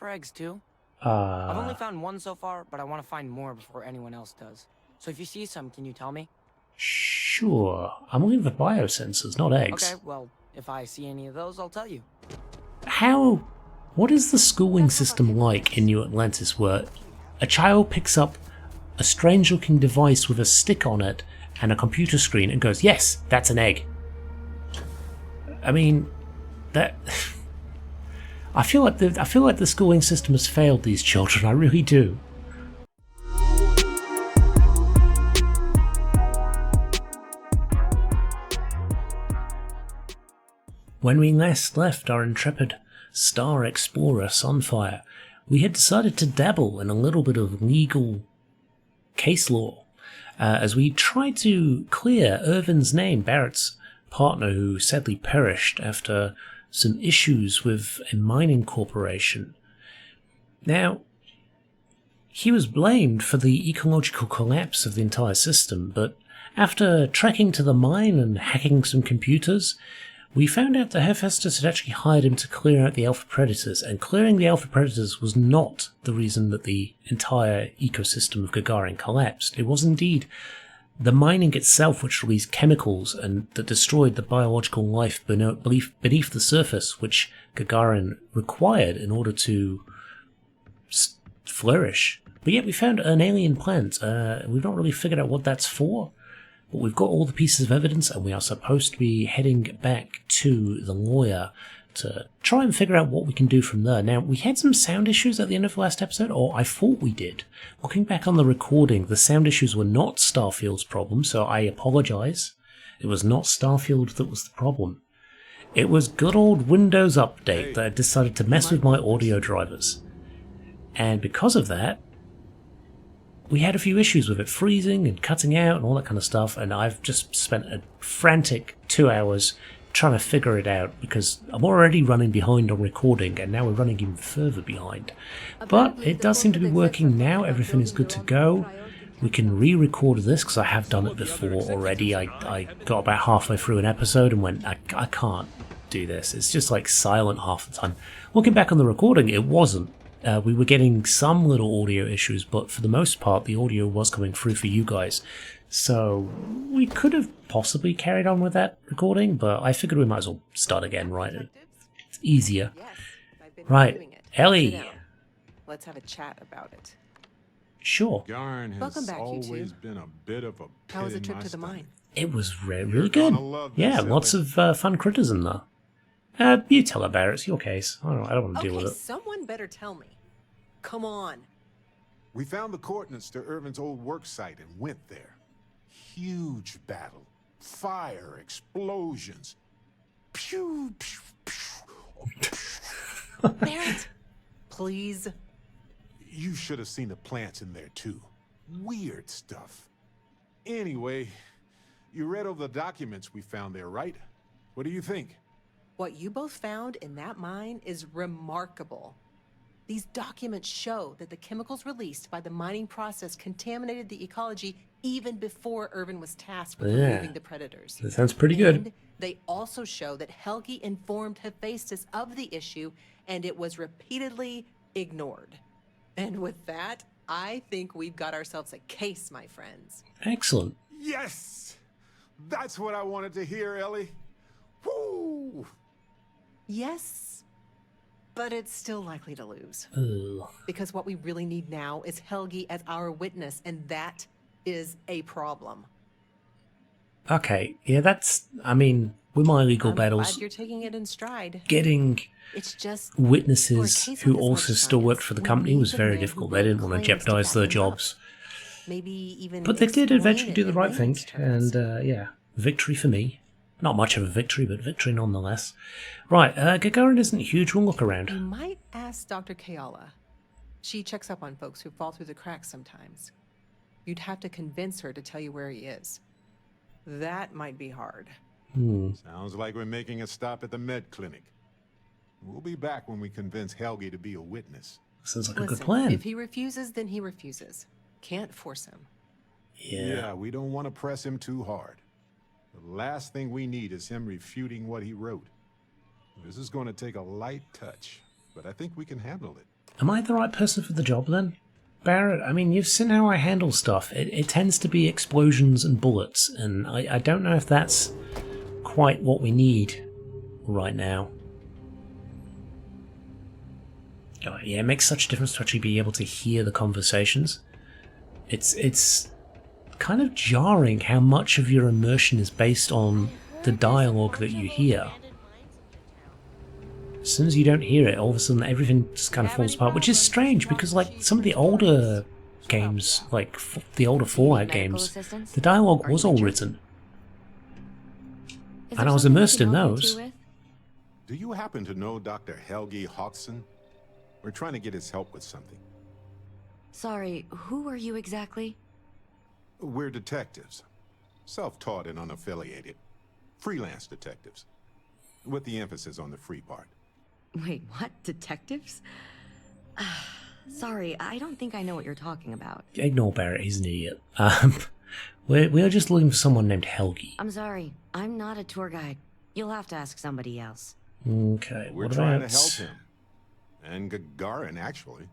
for eggs too? I've only Uh, found one so far, but I want to find more before anyone else does. So if you see some, can you tell me? sure. I'm looking for biosensors, not Okay, eggs. well, if I see any of those, I'll tell you. How... What is the schooling system like in New Atlantis where a child picks up a strange-looking device with a stick on it and a computer screen and goes, yes, that's an egg? I mean, that... I feel like the schooling system has failed these children, I really do. When we last left our intrepid star explorer Sunfire, we had decided to dabble in a little bit of legal case law as we tried to clear Ervin's name, Barrett's partner who sadly perished after some issues with a mining corporation. Now, he was blamed for the ecological collapse of the entire system, but after trekking to the mine and hacking some computers, we found out that Hephaestus had actually hired him to clear out the Alpha Predators, and clearing the Alpha Predators was not the reason that the entire ecosystem of Gagarin collapsed. It was indeed the mining itself which released chemicals and that destroyed the biological life beneath the surface, which Gagarin required in order to flourish. But yet we found an alien plant. We've not really figured out what that's for. But we've got all the pieces of evidence, and we are supposed to be heading back to the lawyer to try and figure out what we can do from there. Now, we had some sound issues at the end of the last episode, or I thought we did. Looking back on the recording, the sound issues were not Starfield's problem, so I apologise. It was not Starfield that was the problem. It was good old Windows Update that decided to mess with my audio drivers. And because of that, we had a few issues with it freezing and cutting out and all that kind of stuff, and I've just spent a frantic 2 hours trying to figure it out because I'm already running behind on recording and now we're running even further behind. But it does seem to be working now, everything is good to go. We can re-record this because I have done it before already. I got about halfway through an episode and went, I can't do this. It's just like silent half the time. Looking back on the recording, it wasn't. We were getting some little audio issues, but for the most part, the audio was coming through for you guys. So we could have possibly carried on with that recording, but I figured we might as well start again, right? It's easier. Right, Ellie. Let's have a chat about it. Sure. Welcome back, you two. Been a bit of a How was the trip to the mine? It was really good. Yeah, lots of fun critters in there. You tell her, Barrett. It's your case. I don't want to deal with it. Someone better tell me. Come on. We found the coordinates to Ervin's old work site and went there. Huge battle. Fire, explosions. Pew, pew, pew. Barrett, please. You should have seen the plants in there too. Weird stuff. Anyway, you read over the documents we found there, right? What do you think? What you both found in that mine is remarkable. These documents show that the chemicals released by the mining process contaminated the ecology even before Ervin was tasked with removing the predators. That sounds pretty good. And they also show that Helgi informed Hephaestus of the issue, and it was repeatedly ignored. And with that, I think we've got ourselves a case, my friends. Excellent. Yes! That's what I wanted to hear, Ellie. Woo! Yes, but it's still likely to lose. Ugh. Because what we really need now is Helgi as our witness, and that is a problem. Okay, yeah, that's, I mean, with my legal I'm battles, glad you're taking it in stride. getting It's just witnesses for a case who of this also much still worked science, for the we company need was the very man who difficult. They didn't want to claims to jeopardize back their them up. jobs. Maybe even But they did explain eventually it do the in right thing, layman's terms. and yeah, victory for me. Not much of a victory, but victory nonetheless. Right, Gagarin isn't huge, we'll look You around. might ask Dr. Kayala. She checks up on folks who fall through the cracks sometimes. You'd have to convince her to tell you where he is. That might be hard. Sounds like we're making a stop at the med clinic. We'll be back when we convince Helgi to be a witness. Sounds like a Listen, good plan. if he refuses, then he refuses. Can't force him. Yeah. We don't want to press him too hard. The last thing we need is him refuting what he wrote. This is going to take a light touch, but I think we can handle it. Am I the right person for the job then? Barrett, I mean, you've seen how I handle stuff. It tends to be explosions and bullets, and I don't know if that's quite what we need right now. Oh, yeah, it makes such a difference to actually be able to hear the conversations. It's kind of jarring how much of your immersion is based on the dialogue that you hear. As soon as you don't hear it, all of a sudden everything just kind of falls apart, which is strange because like some of the older games, like the older Fallout games, the dialogue was all written. And I was immersed in those. Do you happen to know Dr. Helgi Hodgson? We're trying to get his help with something. Sorry, who are you exactly? We're detectives. Self-taught and unaffiliated. Freelance detectives. With the emphasis on the free part. Wait, what? Detectives? Sorry, I don't think I know what you're talking about. Ignore Barrett, he's an idiot. We are just looking for someone named Helgi. I'm sorry, I'm not a tour guide. You'll have to ask somebody else. Okay, We're what trying about... to help him. And Gagarin, actually.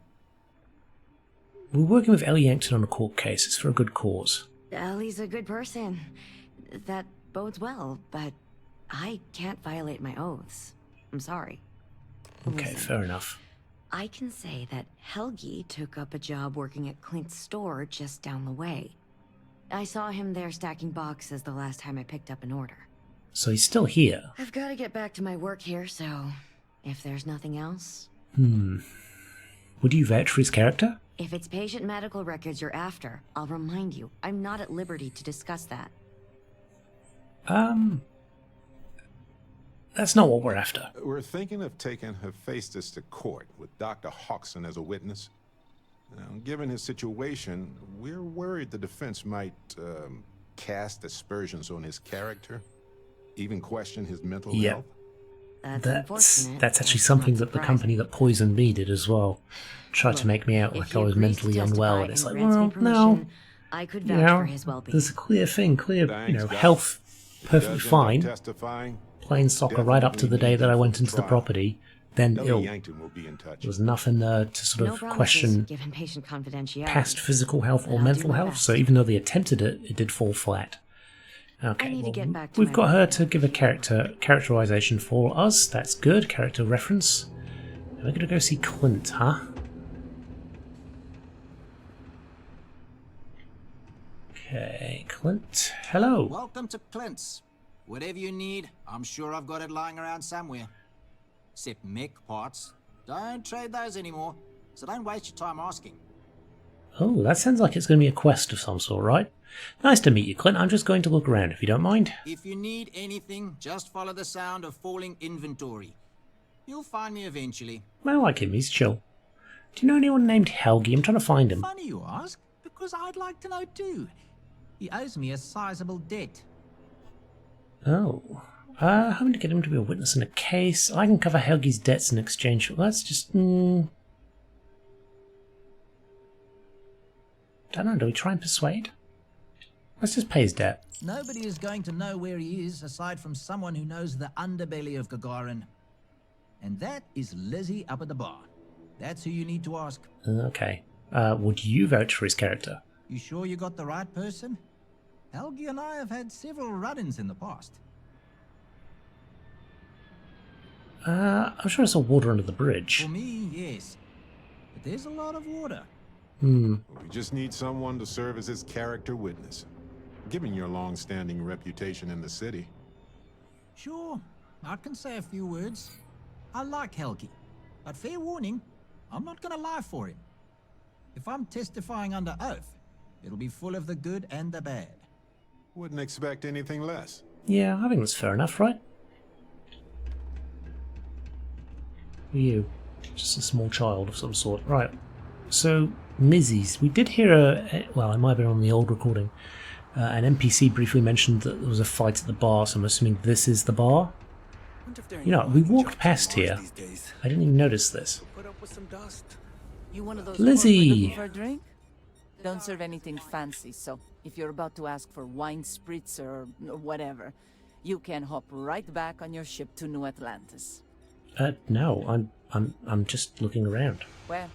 We're working with Ellie Yankton on a court case. It's for a good cause. Ellie's a good person. That bodes well, but I can't violate my oaths. I'm sorry. Okay, Listen, fair enough. I can say that Helgi took up a job working at Clint's store just down the way. I saw him there stacking boxes the last time I picked up an order. So he's still here. I've got to get back to my work here, so if there's nothing else... Would you vouch for his character? If it's patient medical records you're after, I'll remind you, I'm not at liberty to discuss that. That's not what we're after. We're thinking of taking Hephaestus to court with Dr. Hodgson as a witness. Now, given his situation, we're worried the defense might cast aspersions on his character, even question his mental health. That's actually something that the company that poisoned me did as well. Tried to make me out like I was mentally unwell, and it's like, well, no. I could vouch for his well-being. There's a clear thing, Thanks, health perfectly fine. Testifying. Playing soccer right up to the day that I went into the property, then Ellie ill. Yankton will be in touch. There was nothing to sort of question given patient confidentiality. past physical health or I'll mental do my health, best. so even though they attempted it, it did fall flat. Okay, need to well, get back to we've my got her work to give a characterization for us. That's good. Character reference. And we're gonna go see Clint, huh? Okay, Clint. Hello. Welcome to Clint's. Whatever you need, I'm sure I've got it lying around somewhere. Except mech parts. Don't trade those anymore, so don't waste your time asking. Oh, that sounds like it's going to be a quest of some sort, right? Nice to meet you, Clint. I'm just going to look around, if you don't mind. If you need anything, just follow the sound of falling inventory. You'll find me eventually. I like him. He's chill. Do you know anyone named Helgi? I'm trying to find him. Funny you ask, because I'd like to know too. He owes me a sizable debt. Oh. Having to get him to be a witness in a case. I can cover Helgi's debts in exchange for... That's just... Don't know. Do we try and persuade? Let's just pay his debt. Nobody is going to know where he is aside from someone who knows the underbelly of Gagarin. And that is Lizzie up at the bar. That's who you need to ask. Okay. Would you vouch for his character? You sure you got the right person? Helgi and I have had several run-ins in the past. I'm sure I saw water under the bridge. For me, yes. But there's a lot of water. We just need someone to serve as his character witness. Given your long-standing reputation in the city. Sure, I can say a few words. I like Helgi, but fair warning, I'm not gonna lie for him. If I'm testifying under oath, it'll be full of the good and the bad. Wouldn't expect anything less. Yeah, I think that's fair enough, right? Who are you? Just a small child of some sort. Right. So, Mizzies. We did hear well, it might have been on the old recording. An NPC briefly mentioned that there was a fight at the bar, so I'm assuming this is the bar. You know, we walked past here. I didn't even notice this. You one of those Lizzie! folk looking for a drink? Don't serve anything fancy, so if you're about to ask for wine spritz or whatever, you can hop right back on your ship to New Atlantis. No, I'm just looking around. Well,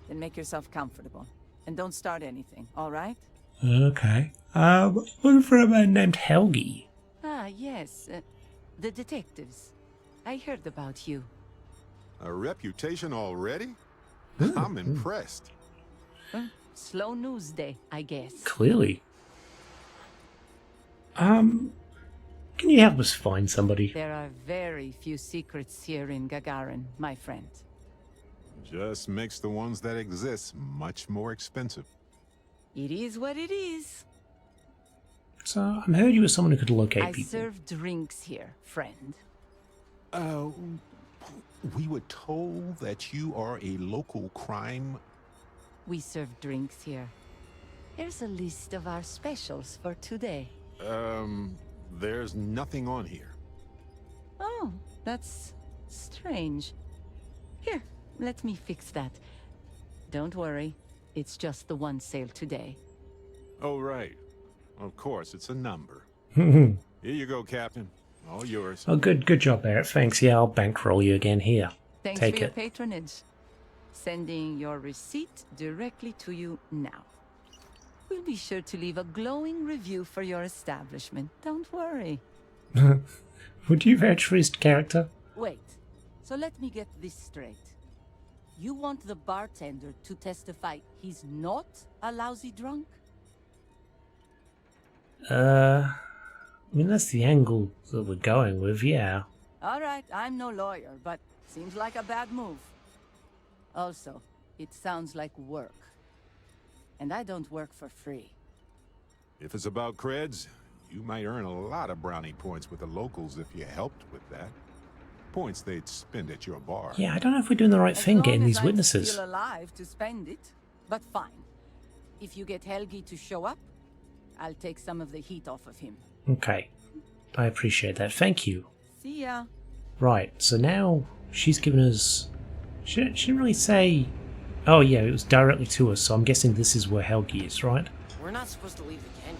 then make yourself comfortable. And don't start anything, alright? Okay. Looking for a man named Helgi. Ah, yes. The detectives. I heard about you. A reputation already? I'm impressed. Slow news day, I guess. Clearly. Can you help us find somebody? There are very few secrets here in Gagarin, my friend. Just makes the ones that exist much more expensive. It is what it is. So, I heard you were someone who could locate I people. serve drinks here, friend. We were told that you are a local crime. We serve drinks here. Here's a list of our specials for today. There's nothing on here. Oh, that's strange. Here, let me fix that. Don't worry, it's just the one sale today. Oh, right. Of course, it's a number. Oh, Here you go, Captain. All yours. good job, Barrett. Thanks. Yeah, I'll bankroll you again here. Thanks Take for your it. patronage. Sending your receipt directly to you now. We'll be sure to leave a glowing review for your establishment. Don't worry. Would you vouch for his character? Wait, so let me get this straight. You want the bartender to testify he's not a lousy drunk? I mean, that's the angle that we're going with, yeah. Alright, I'm no lawyer, but seems like a bad move. Also, it sounds like work. And I don't work for free. If it's about creds, you might earn a lot of brownie points with the locals if you helped with that. Points they'd spend at your bar. Yeah, I don't know if we're doing the right thing getting these witnesses. Still alive to spend it, but fine. If you get Helgi to show up, I'll take some of the heat off of him. Okay. I appreciate that. Thank you. See ya. Right, so now she's given us... She didn't really say... Oh yeah, it was directly to us, so I'm guessing this is where Helgi is, right? We're not supposed to leave the canyon.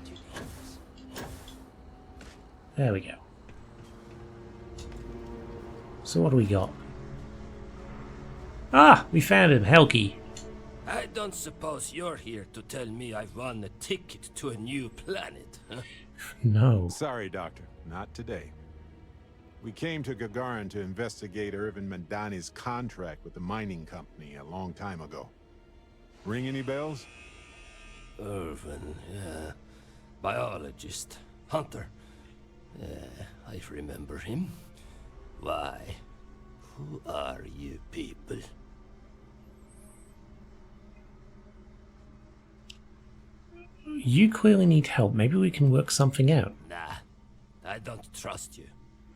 Too dangerous. There we go. So what do we got? Ah! We found him, Helgi. I don't suppose you're here to tell me I've won a ticket to a new planet, huh? No. Sorry, Doctor. Not today. We came to Gagarin to investigate Ervin Mandani's contract with the mining company a long time ago. Ring any bells? Ervin, yeah. Biologist. Hunter. Yeah, I remember him. Why? Who are you people? You clearly need help. Maybe we can work something out. Nah, I don't trust you.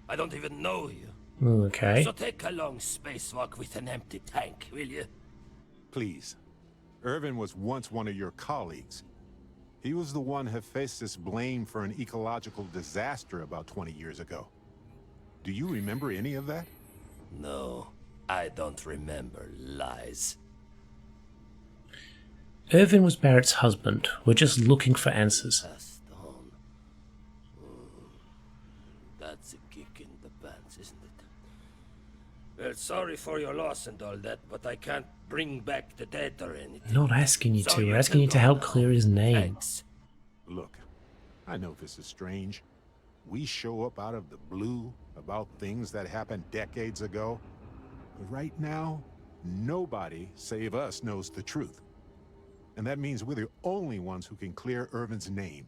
I don't even know you. Okay. So take a long spacewalk with an empty tank, will you? Please. Ervin was once one of your colleagues. He was the one Hephaestus blamed for an ecological disaster about 20 years ago. Do you remember any of that? No, I don't remember lies. Ervin was Barrett's husband. We're just looking for answers. Passed on. That's a kick in the pants, isn't it? Well, sorry for your loss and all that, but I can't bring back the dead or anything. Not asking you So to. We're you asking can you to go help now. clear his name. Thanks. Look, I know this is strange. We show up out of the blue about things that happened decades ago. But right now, nobody save us knows the truth. And that means we're the only ones who can clear Ervin's name.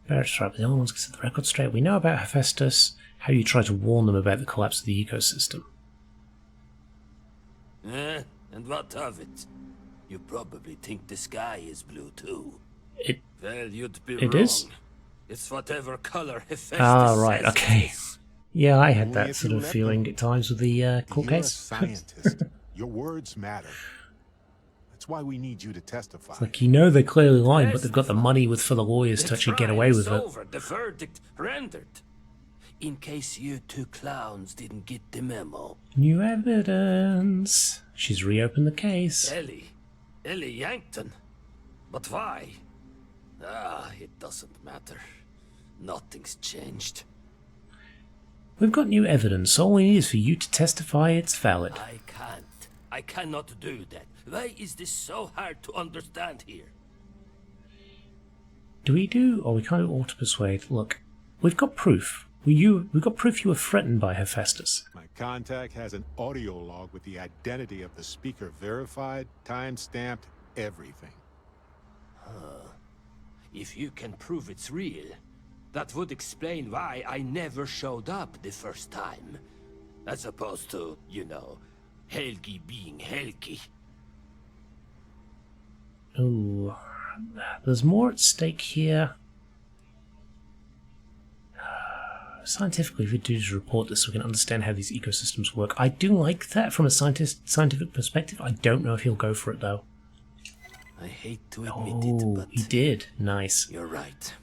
Barrett's right. We're the only ones who can set the record straight. We know about Hephaestus, how you try to warn them about the collapse of the ecosystem. And what of it? You probably think the sky is blue too. Well, you'd be It wrong. is? It's whatever color Hephaestus Right, says okay. it is. Yeah, I had Only that if sort you of let feeling them. at times with the court You're a case. scientist. Your words matter. That's why we need you to testify. Like, you know they're clearly lying, but they've got the money for the lawyers to The actually get trial away is with it. over. The verdict rendered. In case you two clowns didn't get the memo. New evidence. She's reopened the case. Ellie Yankton. But why? It doesn't matter. Nothing's changed. We've got new evidence. All we need is for you to testify it's valid. I can't. I cannot do that. Why is this so hard to understand here? Do we do? Or we can't do auto persuade. Look, we've got proof. We've got proof you were threatened by Hephaestus. My contact has an audio log with the identity of the speaker verified, time-stamped, everything. If you can prove it's real, that would explain why I never showed up the first time. As opposed to, you know, Helgi being Helgi. Oh, there's more at stake here. Scientifically, if we do report this, we can understand how these ecosystems work. I do like that from a scientific perspective. I don't know if he'll go for it, though. I hate to admit Oh, it, but he did. Nice. you're right.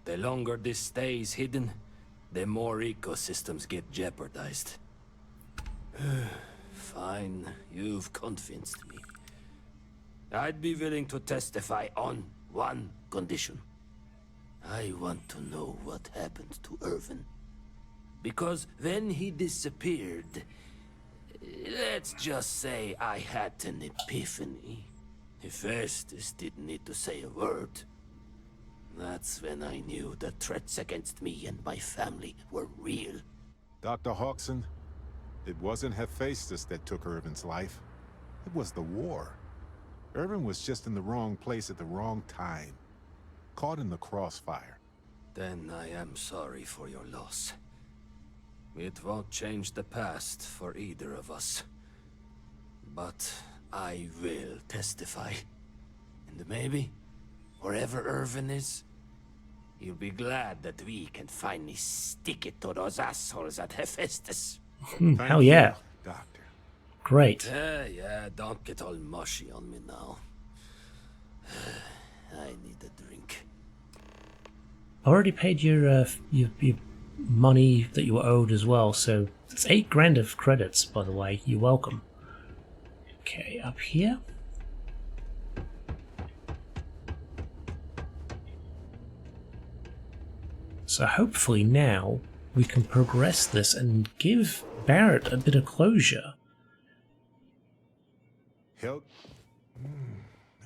The longer this stays hidden, the more ecosystems get jeopardized. Fine, you've convinced me. I'd be willing to testify on one condition. I want to know what happened to Ervin. Because when he disappeared, let's just say I had an epiphany. Hephaestus didn't need to say a word. That's when I knew the threats against me and my family were real. Dr. Hodgson, it wasn't Hephaestus that took Ervin's life. It was the war. Ervin was just in the wrong place at the wrong time. Caught in the crossfire. Then I am sorry for your loss. It won't change the past for either of us. But I will testify. And maybe, wherever Ervin is, he'll be glad that we can finally stick it to those assholes at Hephaestus. Hell yeah. You, Doctor. Great. Yeah, don't get all mushy on me now. I need a drink. I already paid your money that you were owed as well, so it's 8 grand of credits, by the way. You're welcome. Okay, up here. So hopefully now we can progress this and give Barrett a bit of closure.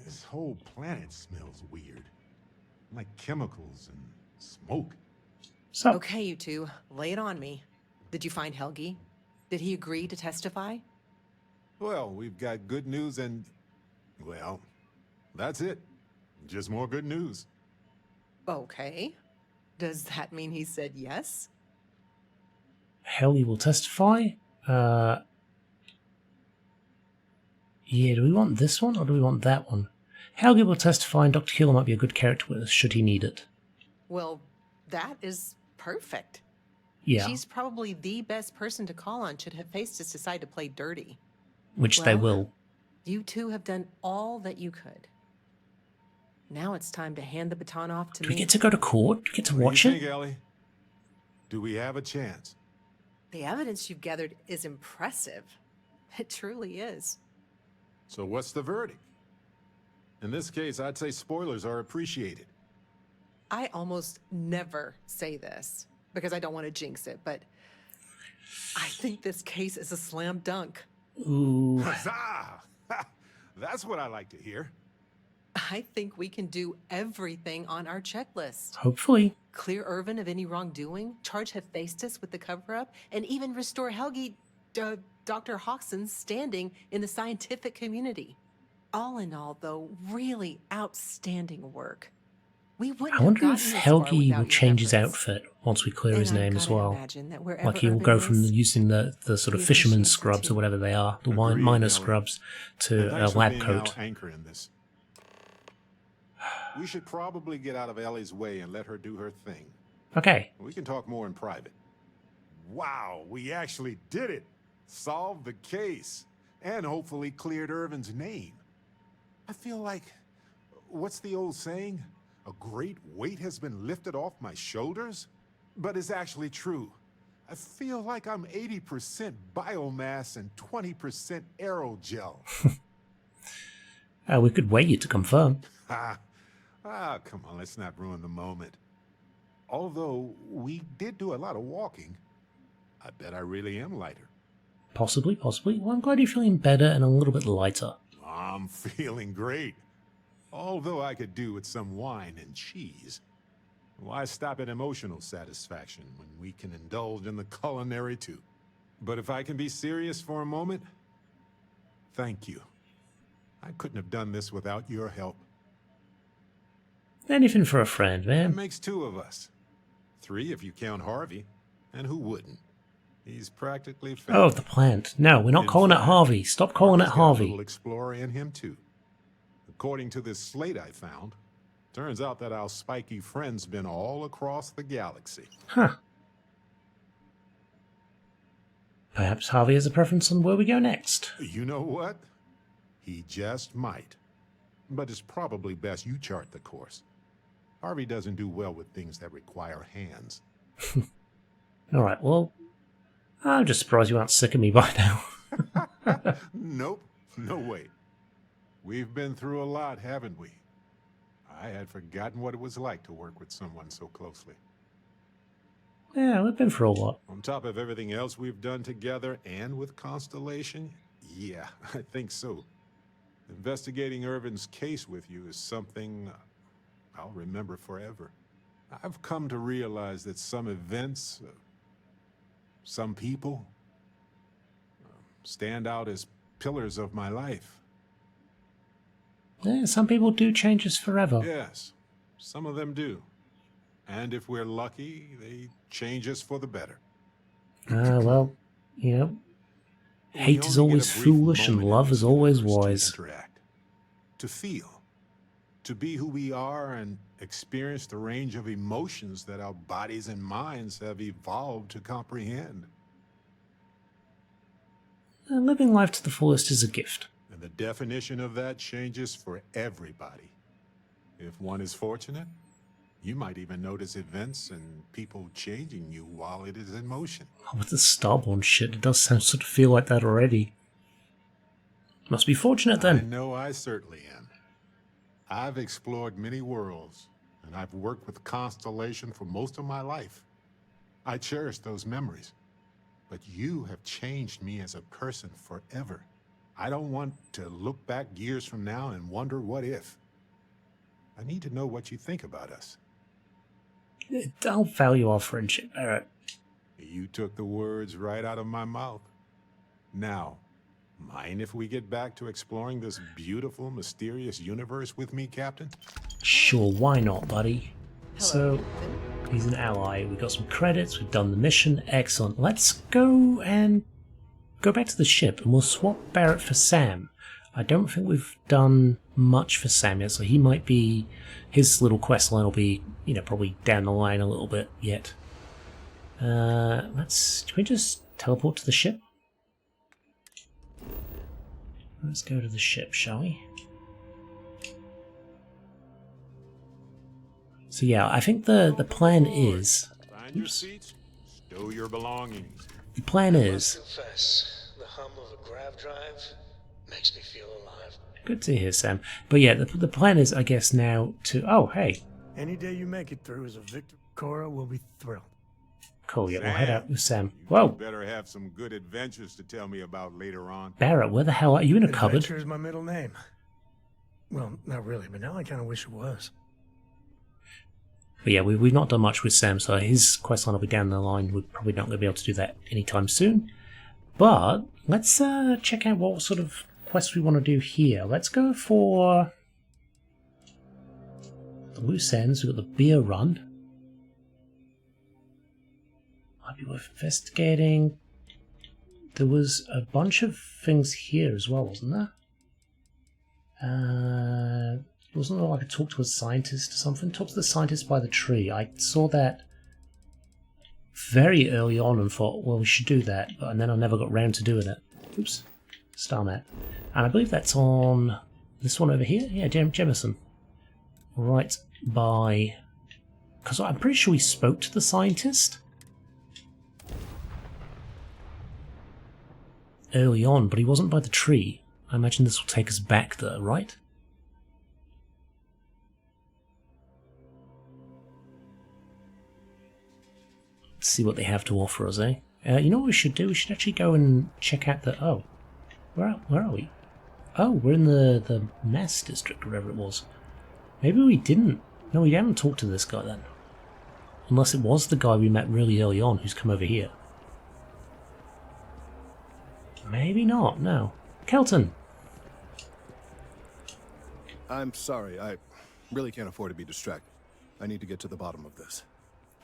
This whole planet smells weird. Like chemicals and smoke. So, Okay, you two, lay it on me. Did you find Helgi? Did he agree to testify? Well, we've got good news and... well, that's it. Just more good news. Okay. Does that mean he said yes? Helgi will testify. Yeah, do we want this one or do we want that one? Helgi will testify and Dr. Keeler might be a good character witness should he need it. Well, that is perfect. Yeah, She's probably the best person to call on should Hephaestus decide to play dirty. which they Well, will. You two have done all that you could. Now it's time to hand the baton off to Do me. we get to go to court? Do we get to What watch do you it? think, Ellie? Do we have a chance? The evidence you've gathered is impressive. It truly is. So what's the verdict? In this case, I'd say spoilers are appreciated. I almost never say this because I don't want to jinx it, but I think this case is a slam dunk. Ooh. Huzzah! That's what I like to hear. I think we can do everything on our checklist. Hopefully. Clear Ervin of any wrongdoing, charge Hephaestus with the cover-up, and even restore Helgi, Dr. Hodgson's standing in the scientific community. All in all, though, really outstanding work. We wouldn't I wonder have if gotten this far Helgi without will your change his efforts. outfit once we clear And his I've name as gotta well. imagine that wherever Like he will Ervin go from is, using the sort of he fisherman appreciates it scrubs too. or whatever they are, the Agreed, minor Ellie. scrubs, And to a thanks for lab being coat. our anchor in this. We should probably get out of Ellie's way and let her do her thing. Okay. We can talk more in private. Wow, we actually did it! Solved the case. And hopefully cleared Ervin's name. I feel like... what's the old saying? A great weight has been lifted off my shoulders? But it's actually true. I feel like I'm 80% biomass and 20% aerogel. We could weigh you to confirm. Come on, let's not ruin the moment. Although, we did do a lot of walking. I bet I really am lighter. Possibly, possibly. Well, I'm glad you're feeling better and a little bit lighter. I'm feeling great. Although I could do with some wine and cheese. Why stop at emotional satisfaction when we can indulge in the culinary too? But if I can be serious for a moment, thank you. I couldn't have done this without your help. Anything for a friend, That man. makes 2 of us. 3 if you count Harvey. And who wouldn't? He's practically family. Oh, the plant. No, we're not In calling it fact, Harvey. Stop calling it Harvey's got a Harvey. little explorer in him too. According to this slate I found, turns out that our spiky friend's been all across the galaxy. Huh. Perhaps Harvey has a preference on where we go next. You know what? He just might. But it's probably best you chart the course. Harvey doesn't do well with things that require hands. Alright, well, I'm just surprised you aren't sick of me by now. Nope, no way. We've been through a lot, haven't we? I had forgotten what it was like to work with someone so closely. Yeah, we've been through a lot. On top of everything else we've done together and with Constellation, yeah, I think so. Investigating Ervin's case with you is something I'll remember forever. I've come to realize that some events, some people, stand out as pillars of my life. Yeah, some people do change us forever. Yes, some of them do. And if we're lucky, they change us for the better. Well, you know, We hate is only get always a brief foolish and moment in love this is always universe to wise. interact, to feel, to be who we are and experience the range of emotions that our bodies and minds have evolved to comprehend. Living life to the fullest is a gift. And the definition of that changes for everybody. If one is fortunate, you might even notice events and people changing you while it is in motion. Oh, with the Starborn shit, it does sound sort of feel like that already. Must be fortunate I then. know I certainly am. I've explored many worlds, and I've worked with Constellation for most of my life. I cherish those memories. But you have changed me as a person forever. I don't want to look back years from now and wonder what if. I need to know what you think about us. I'll value our friendship, Barrett. You took the words right out of my mouth. Now, mind if we get back to exploring this beautiful, mysterious universe with me, Captain? Sure, why not, buddy? So, he's an ally. We've got some credits. We've done the mission. Excellent. Let's go and go back to the ship, and we'll swap Barrett for Sam. I don't think we've done much for Sam yet, so he might be... his little quest line will be, you know, probably down the line a little bit yet. Can we just teleport to the ship? Let's go to the ship, shall we? So yeah, I think the plan is... Find your seats, stow your belongings. The plan I is... must confess, the hum of a grav drive makes me feel alive. Good to hear, Sam. But yeah, the plan is, I guess, now to... Oh, hey. Any day you make it through as a victor, Cora will be thrilled. Cool, yeah, we'll head out with Sam. You Whoa! better have some good adventures to tell me about later on. Barrett, where the hell are you? In a cupboard? Adventure is my middle name. Well, not really, but now I kind of wish it was. But yeah, we've not done much with Sam, so his quest line will be down the line. We're probably not going to be able to do that anytime soon. But let's check out what sort of quests we want to do here. Let's go for the loose ends. We've got the beer run. Might be worth investigating. There was a bunch of things here as well, wasn't there? Wasn't there like a talk to a scientist or something? Talk to the scientist by the tree. I saw that very early on and thought, well, we should do that, and then I never got round to doing it. Oops. Star map. And I believe that's on this one over here. Yeah, Jemison. Right by... because I'm pretty sure we spoke to the scientist early on, but he wasn't by the tree. I imagine this will take us back there, right? Let's see what they have to offer us, eh? You know what we should do? We should actually go and check out the... Oh, where are we? Oh, we're in the mass district, whatever it was. Maybe we didn't. No, we haven't talked to this guy then. Unless it was the guy we met really early on who's come over here. Maybe not, no. Kelton! I'm sorry, I really can't afford to be distracted. I need to get to the bottom of this.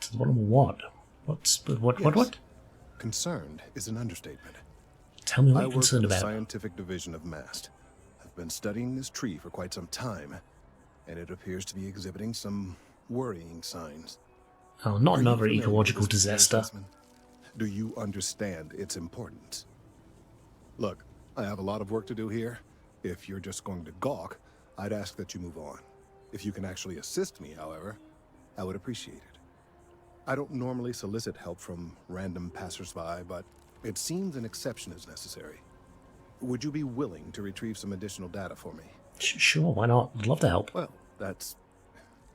To the bottom of what? What? Concerned is an understatement. Tell me what I you're work concerned for the about. scientific division of MAST. I've been studying this tree for quite some time, and it appears to be exhibiting some worrying signs. Oh, not Are you another familiar with ecological this disaster. specimen? Do you understand its importance? Look, I have a lot of work to do here. If you're just going to gawk, I'd ask that you move on. If you can actually assist me, however, I would appreciate it. I don't normally solicit help from random passersby, but it seems an exception is necessary. Would you be willing to retrieve some additional data for me? Sure, why not? I'd love to help. Well,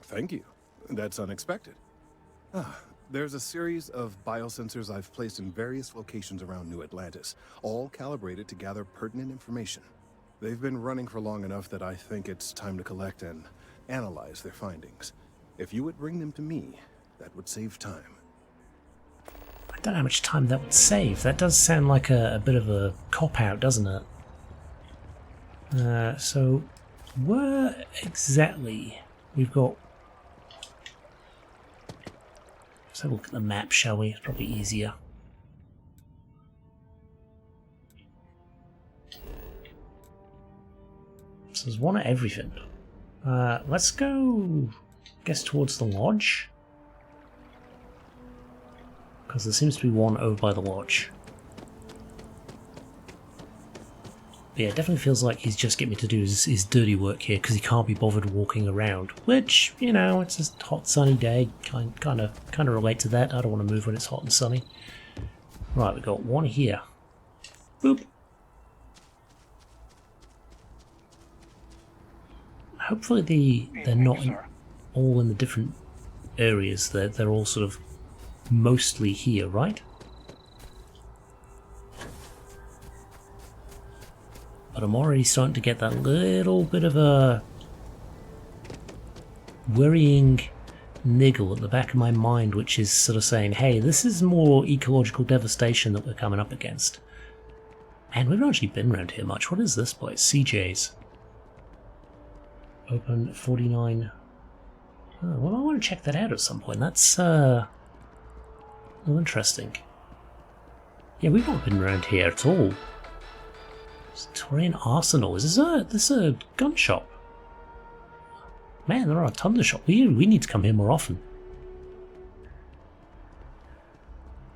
thank you. That's unexpected. There's a series of biosensors I've placed in various locations around New Atlantis, all calibrated to gather pertinent information. They've been running for long enough that I think it's time to collect and analyze their findings. If you would bring them to me, that would save time. I don't know how much time that would save. That does sound like a bit of a cop-out, doesn't it? So, where exactly we've got... Let's have a look at the map, shall we? It's probably easier. So there's one at everything. Let's go, I guess, towards the lodge. Because there seems to be one over by the lodge. But yeah, it definitely feels like he's just getting me to do his dirty work here because he can't be bothered walking around. Which, you know, it's a hot sunny day. Kind of relate to that. I don't want to move when it's hot and sunny. Right, we've got one here. Boop. Hopefully they're not all in the different areas. They're all sort of mostly here, right? But I'm already starting to get that little bit of a worrying niggle at the back of my mind, which is sort of saying, hey, this is more ecological devastation that we're coming up against. And we've not actually been around here much. What is this place? CJ's. Open 49. Oh, well, I want to check that out at some point. That's well, interesting. Yeah, we've not been around here at all. Torian Arsenal. Is this a gun shop? Man, there are tons of shops. We need to come here more often.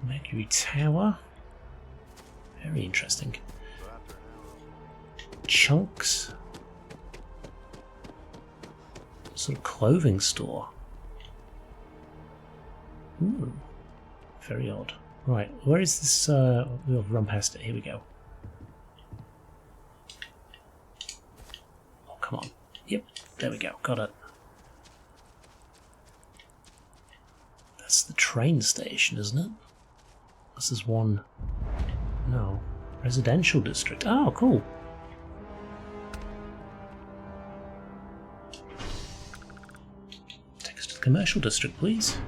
Mercury Tower. Very interesting. Chunks. Sort of clothing store. Ooh. Very odd. Right, where is this? We'll run past it. Here we go. Oh, come on. Yep, there we go. Got it. That's the train station, isn't it? This is one... No. Residential district. Oh, cool. Take us to the commercial district, please.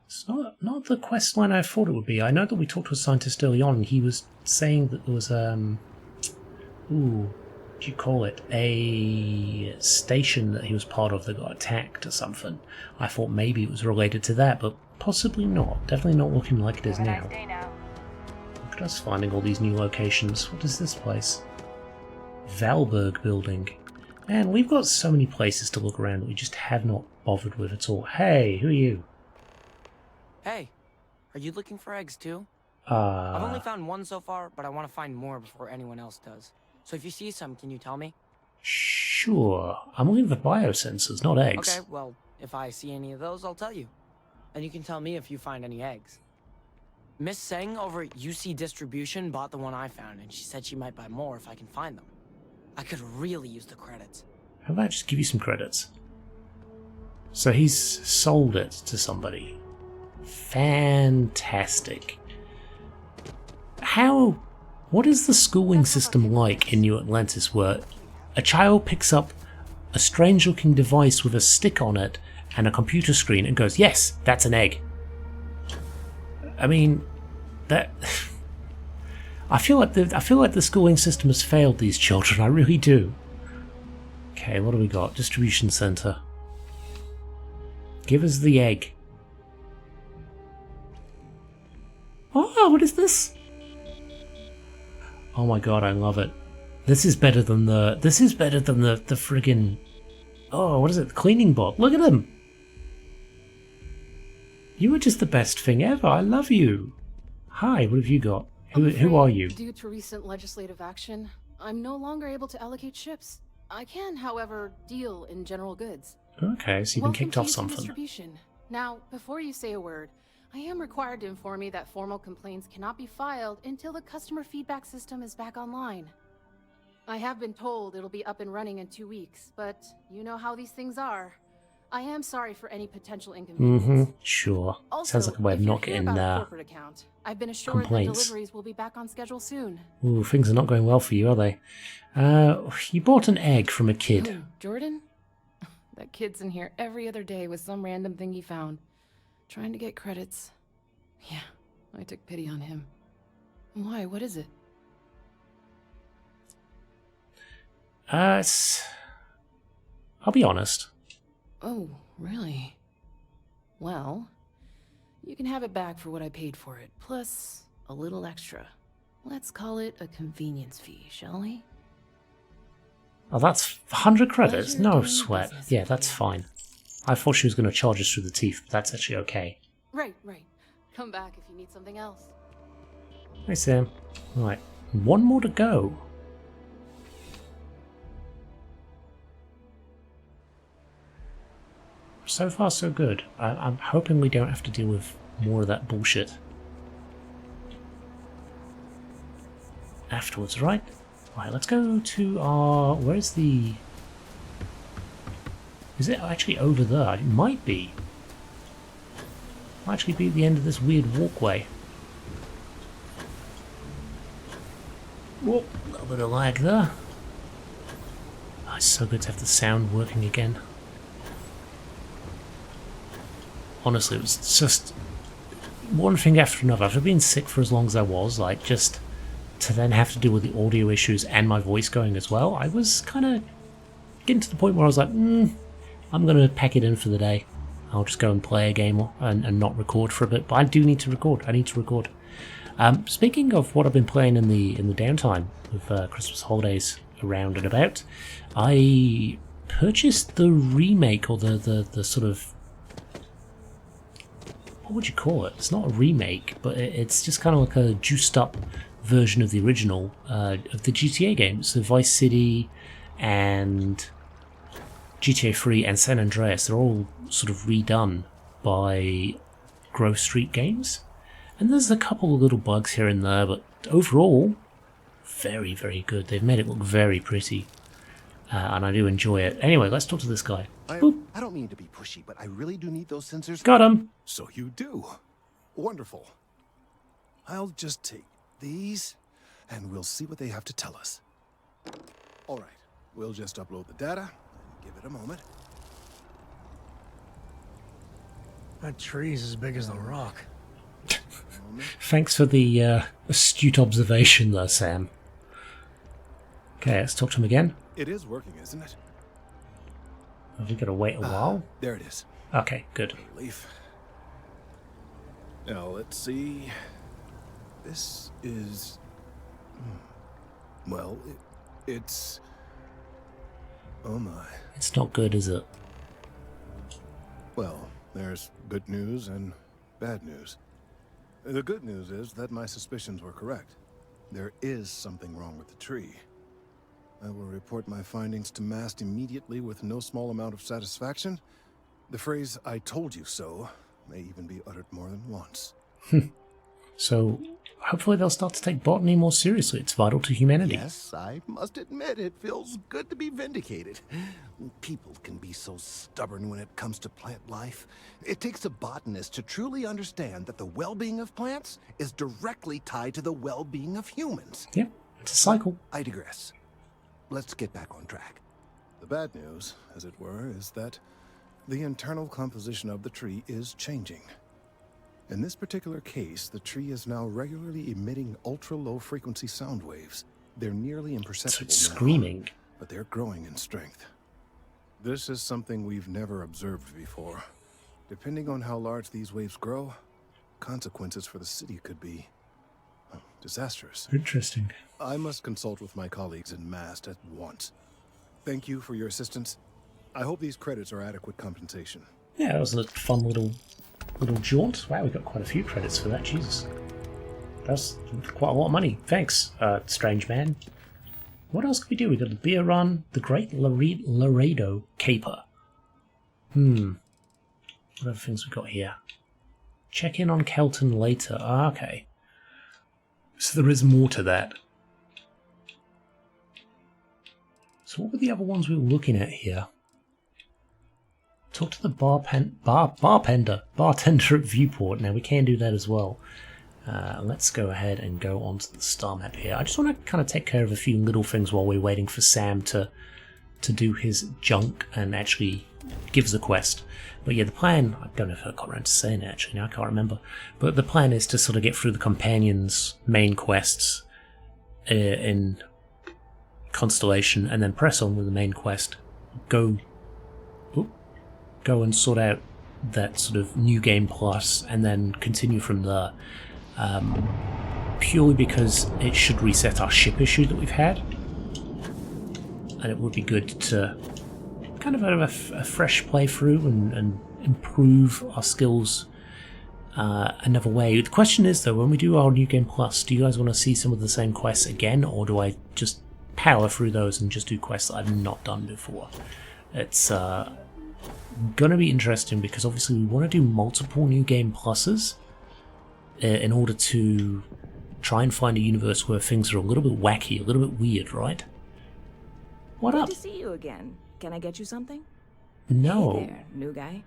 It's not the quest line I thought it would be. I know that we talked to a scientist early on, and he was saying that there was what do you call it? A station that he was part of that got attacked or something. I thought maybe it was related to that, but possibly not. Definitely not looking like it is now. Look at us finding all these new locations. What is this place? Valberg building. Man, we've got so many places to look around that we just have not bothered with at all. Hey, who are you? Hey, are you looking for eggs too? I've only found one so far, but I want to find more before anyone else does. So if you see some, can you tell me? Sure. I'm looking for biosensors, not eggs. Okay, well, if I see any of those, I'll tell you. And you can tell me if you find any eggs. Miss Seng over at UC Distribution bought the one I found, and she said she might buy more if I can find them. I could really use the credits. How about I just give you some credits? So he's sold it to somebody. Fantastic. What is the schooling system like in New Atlantis where a child picks up a strange looking device with a stick on it and a computer screen and goes, yes, that's an egg? I mean, that... I feel like the schooling system has failed these children, I really do. Okay, what do we got? Distribution center. Give us the egg. Oh, what is this? Oh my god, I love it. This is better than the friggin', oh, what is it? The cleaning bot. Look at him. You are just the best thing ever. I love you. Hi, what have you got? Who are you? Due to recent legislative action, I'm no longer able to allocate ships. I can, however, deal in general goods. Okay, so you've been kicked off Welcome to something. distribution. Now, before you say a word, I am required to inform you that formal complaints cannot be filed until the customer feedback system is back online. I have been told it'll be up and running in 2 weeks, but you know how these things are. I am sorry for any potential inconvenience. Sure. Also, Sounds like a way of if not you're here getting about a corporate account, I've been assured that complaints. deliveries will be back on schedule soon. Ooh, things are not going well for you, are they? You bought an egg from a kid. Who, Jordan? That kid's in here every other day with some random thing he found. Trying to get credits. Yeah, I took pity on him. Why? What is it? I'll be honest. Oh, really? Well, you can have it back for what I paid for it, plus a little extra. Let's call it a convenience fee, shall we? Oh, that's 100 credits? Pleasure No doing sweat. business Yeah, with that's you. fine. I thought she was going to charge us through the teeth, but that's actually okay. Right. Come back if you need something else. Hey, Sam. Right, one more to go. So far, so good. I'm hoping we don't have to deal with more of that bullshit afterwards, right? Right, let's go to our... Where's the... Is it actually over there? It might be. Might actually be at the end of this weird walkway. Whoa, a little bit of lag there. Oh, it's so good to have the sound working again. Honestly, it was just one thing after another. After being sick for as long as I was, like, just to then have to deal with the audio issues and my voice going as well, I was kind of getting to the point where I was like, I'm going to pack it in for the day. I'll just go and play a game and not record for a bit. But I do need to record. I need to record. Speaking of what I've been playing in the downtime with Christmas holidays around and about, I purchased the remake, or the sort of... What would you call it? It's not a remake, but it's just kind of like a juiced up version of the original of the GTA games. So Vice City and GTA 3 and San Andreas, they're all sort of redone by Grove Street Games. And there's a couple of little bugs here and there, but overall, very, very good. They've made it look very pretty. And I do enjoy it. Anyway, let's talk to this guy. I don't mean to be pushy, but I really do need those sensors. Got him! So you do. Wonderful. I'll just take these, and we'll see what they have to tell us. All right, we'll just upload the data, and give it a moment. That tree's as big as the rock. Thanks for the astute observation there, Sam. Okay, let's talk to him again. It is working, isn't it? Have we got to wait a while? There it is. Okay, good. Relief. Now, let's see. This is... Well, it's... Oh my. It's not good, is it? Well, there's good news and bad news. The good news is that my suspicions were correct. There is something wrong with the tree. I will report my findings to MAST immediately with no small amount of satisfaction. The phrase, "I told you so," may even be uttered more than once. So, hopefully they'll start to take botany more seriously. It's vital to humanity. Yes, I must admit it feels good to be vindicated. People can be so stubborn when it comes to plant life. It takes a botanist to truly understand that the well-being of plants is directly tied to the well-being of humans. Yeah, it's a cycle. I digress. Let's get back on track. The bad news, as it were, is that the internal composition of the tree is changing. In this particular case, the tree is now regularly emitting ultra-low frequency sound waves. They're nearly imperceptible So it's now, screaming. but they're growing in strength. This is something we've never observed before. Depending on how large these waves grow, consequences for the city could be disastrous. Interesting. I must consult with my colleagues in MAST at once. Thank you for your assistance. I hope these credits are adequate compensation. Yeah, that was a fun little jaunt. Wow, we got quite a few credits for that. Jesus, that's quite a lot of money. Thanks, strange man. What else can we do? We got the beer run, the Great Laredo Caper. What other things we got here? Check in on Kelton later. Ah, okay. So there is more to that. So what were the other ones we were looking at here? Talk to the bartender at Viewport. Now we can do that as well. Let's go ahead and go onto the star map here. I just want to kind of take care of a few little things while we're waiting for Sam to do his junk and actually give us a quest. But yeah, the plan, I don't know if I got around to saying it actually, now I can't remember. But the plan is to sort of get through the companions' main quests in Constellation and then press on with the main quest. Go and sort out that sort of New Game Plus and then continue from there. Purely because it should reset our ship issue that we've had. And it would be good to kind of have a fresh playthrough and improve our skills another way. The question is though, when we do our New Game Plus, do you guys want to see some of the same quests again, or do I just power through those and just do quests that I've not done before? It's gonna be interesting because obviously we want to do multiple New Game Pluses in order to try and find a universe where things are a little bit wacky, a little bit weird, right? What up? Good to see you again. Can I get you something? No. Hey there, new guy.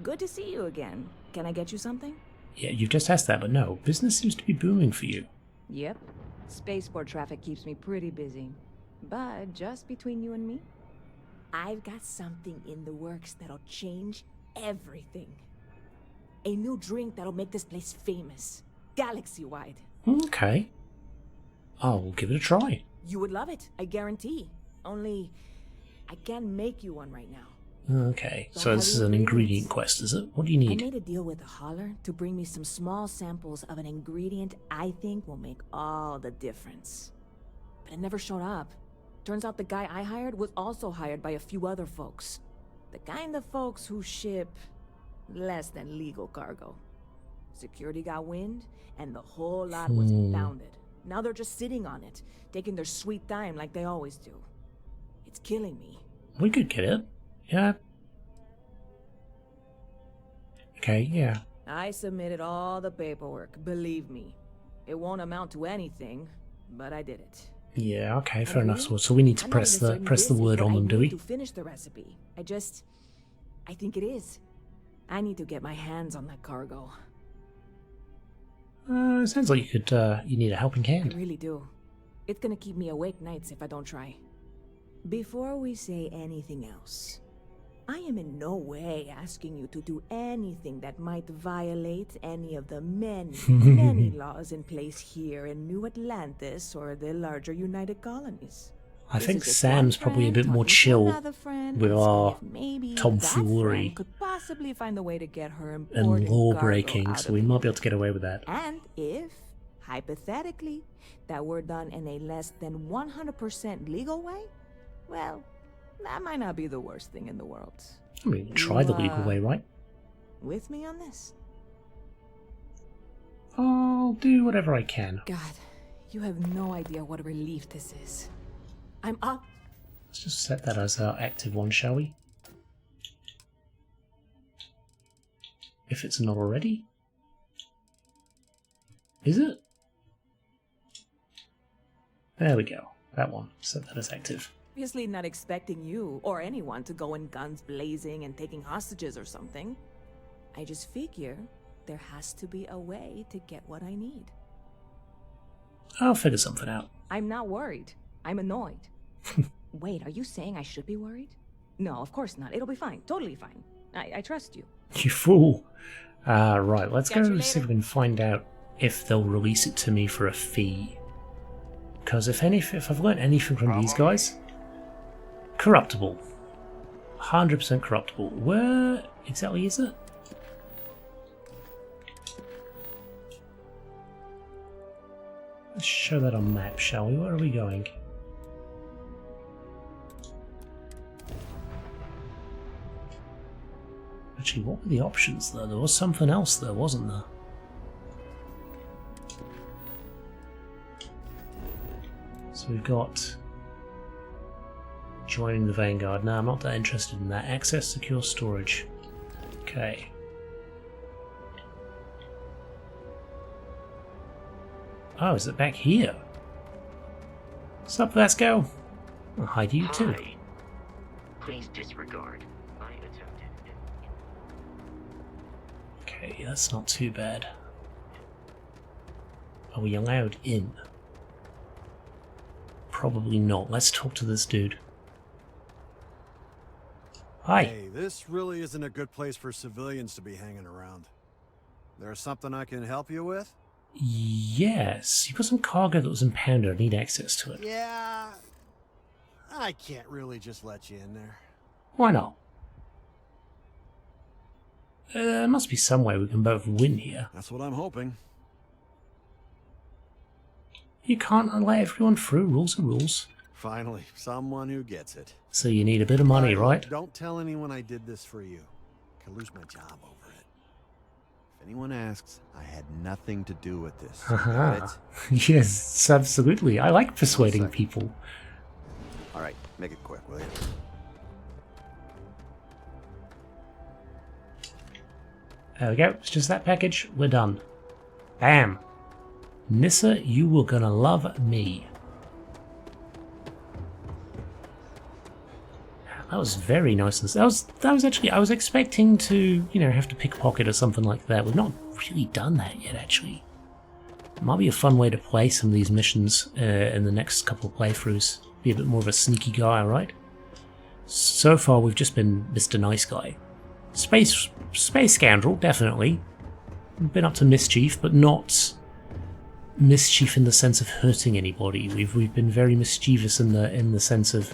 Good to see you again. Can I get you something? Yeah, you've just asked that, but no. Business seems to be booming for you. Yep. Spaceport traffic keeps me pretty busy. But just between you and me, I've got something in the works that'll change everything. A new drink that'll make this place famous. Galaxy-wide. Okay. I'll give it a try. You would love it, I guarantee. Only, I can't make you one right now. Okay, so this is an ingredient quest, is it? What do you need? I made a deal with a hauler to bring me some small samples of an ingredient I think will make all the difference. But it never showed up. Turns out the guy I hired was also hired by a few other folks. The kind of folks who ship less than legal cargo. Security got wind, and the whole lot was founded. Now they're just sitting on it, taking their sweet time like they always do. It's killing me. We could get it. Yeah. Okay, yeah. I submitted all the paperwork, believe me. It won't amount to anything, but I did it. Yeah, okay, fair enough. So we need to press the word on them, do we? To finish the recipe. I think it is. I need to get my hands on that cargo. It sounds like you could, you need a helping hand. I really do. It's gonna keep me awake nights if I don't try. Before we say anything else, I am in no way asking you to do anything that might violate any of the many, many laws in place here in New Atlantis or the larger United Colonies. I think Sam's probably a bit more chill with our tomfoolery could possibly find a way to get her and law breaking, so we might be able to get away with that. And if, hypothetically, that were done in a less than 100% legal way, well, that might not be the worst thing in the world. I mean, try the legal way, right? With me on this? I'll do whatever I can. God, you have no idea what a relief this is. I'm up. Let's just set that as our active one, shall we? If it's not already. Is it? There we go. That one. Set that as active. Obviously not expecting you or anyone to go in guns blazing and taking hostages or something. I just figure there has to be a way to get what I need. I'll figure something out. I'm not worried. I'm annoyed. Wait, are you saying I should be worried? No, of course not. It'll be fine. Totally fine. I trust you. You fool. Right, let's go see if we can find out if they'll release it to me for a fee. Because if I've learned anything from these guys, corruptible. 100% corruptible. Where exactly is it? Let's show that on map, shall we? Where are we going? Actually, what were the options there? There was something else there, wasn't there? So we've got joining the Vanguard. No, I'm not that interested in that. Access secure storage. Okay. Oh, is it back here? Sup, let's go. I'll hide you too. Hi. Please disregard. I attempted. Okay, that's not too bad. Are we allowed in? Probably not. Let's talk to this dude. Hi. Hey, this really isn't a good place for civilians to be hanging around. There's something I can help you with? Yes, you got some cargo that was impounded. I need access to it. Yeah, I can't really just let you in there. Why not? There must be some way we can both win here. That's what I'm hoping. You can't let everyone through. Rules are rules. Finally, someone who gets it. So you need a bit of money, right? Don't tell anyone I did this for you. I could lose my job over it. If anyone asks, I had nothing to do with this. Got it? Yes, absolutely. I like persuading people. All right, make it quick, will you? There we go. It's just that package. We're done. Bam. Nissa, you were gonna love me. That was very nice. That was actually, I was expecting to, you know, have to pickpocket or something like that. We've not really done that yet, actually. It might be a fun way to play some of these missions in the next couple of playthroughs. Be a bit more of a sneaky guy, right? So far, we've just been Mr. Nice Guy. Space scoundrel, definitely. Been up to mischief, but not mischief in the sense of hurting anybody. We've been very mischievous in the sense of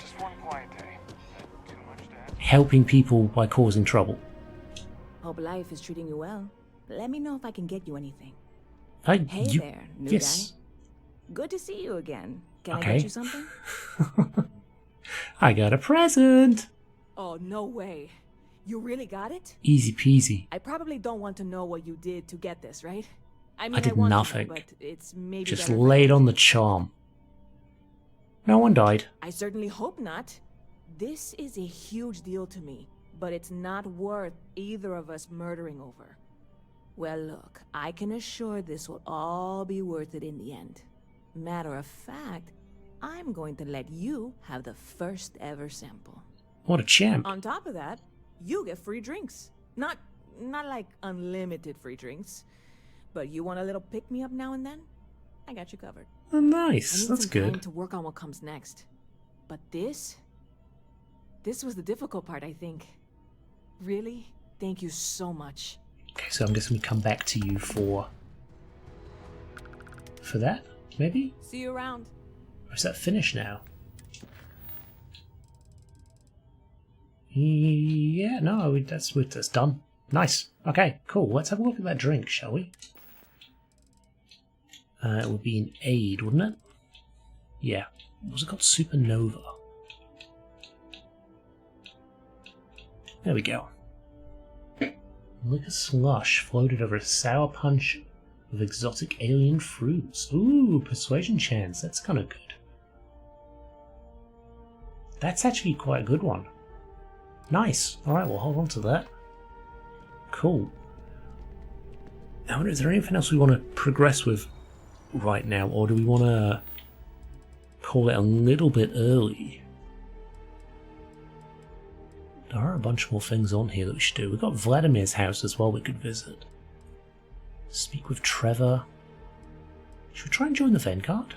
helping people by causing trouble. Hope life is treating you well. Let me know if I can get you anything. Hey there, new guy. Good to see you again. Can I get you something? I got a present. Oh, no way. You really got it? Easy peasy. I probably don't want to know what you did to get this, right? I mean, I did want nothing. To know, but it's maybe just better laid on the charm. No one died. I certainly hope not. This is a huge deal to me, but it's not worth either of us murdering over. Well, look, I can assure this will all be worth it in the end. Matter of fact, I'm going to let you have the first ever sample. What a champ. On top of that, you get free drinks. Not like unlimited free drinks, but you want a little pick-me-up now and then? I got you covered. Oh, nice. I need That's some good. time to work on what comes next. But this was the difficult part, I think. Really? Thank you so much. Okay, so I'm just going to come back to you for that, maybe? See you around. Or is that finished now? Yeah, no, that's done. Nice. Okay, cool. Let's have a look at that drink, shall we? It would be an aid, wouldn't it? Yeah. What was it called? Supernova. There we go. Liquor slush floated over a sour punch of exotic alien fruits. Ooh, persuasion chance. That's kind of good. That's actually quite a good one. Nice. Alright, we'll hold on to that. Cool. Now, is there anything else we want to progress with right now, or do we want to call it a little bit early. There are a bunch more things on here that we should do. We've got Vladimir's house as well we could visit. Speak with Trevor. Should we try and join the Vanguard?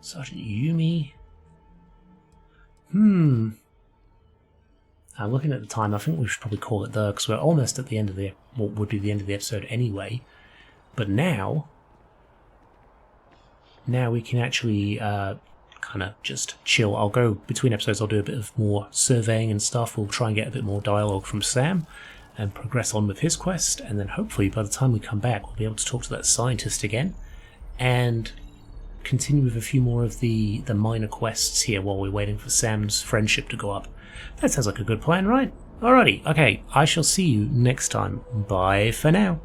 Sergeant Yumi. I'm looking at the time. I think we should probably call it there because we're almost at the end of what would be the end of the episode anyway. But now we can actually kind of just chill. I'll go between episodes. I'll do a bit of more surveying and stuff. We'll try and get a bit more dialogue from Sam and progress on with his quest. And then hopefully by the time we come back, we'll be able to talk to that scientist again and continue with a few more of the minor quests here while we're waiting for Sam's friendship to go up. That sounds like a good plan, right? Alrighty, okay, I shall see you next time. Bye for now.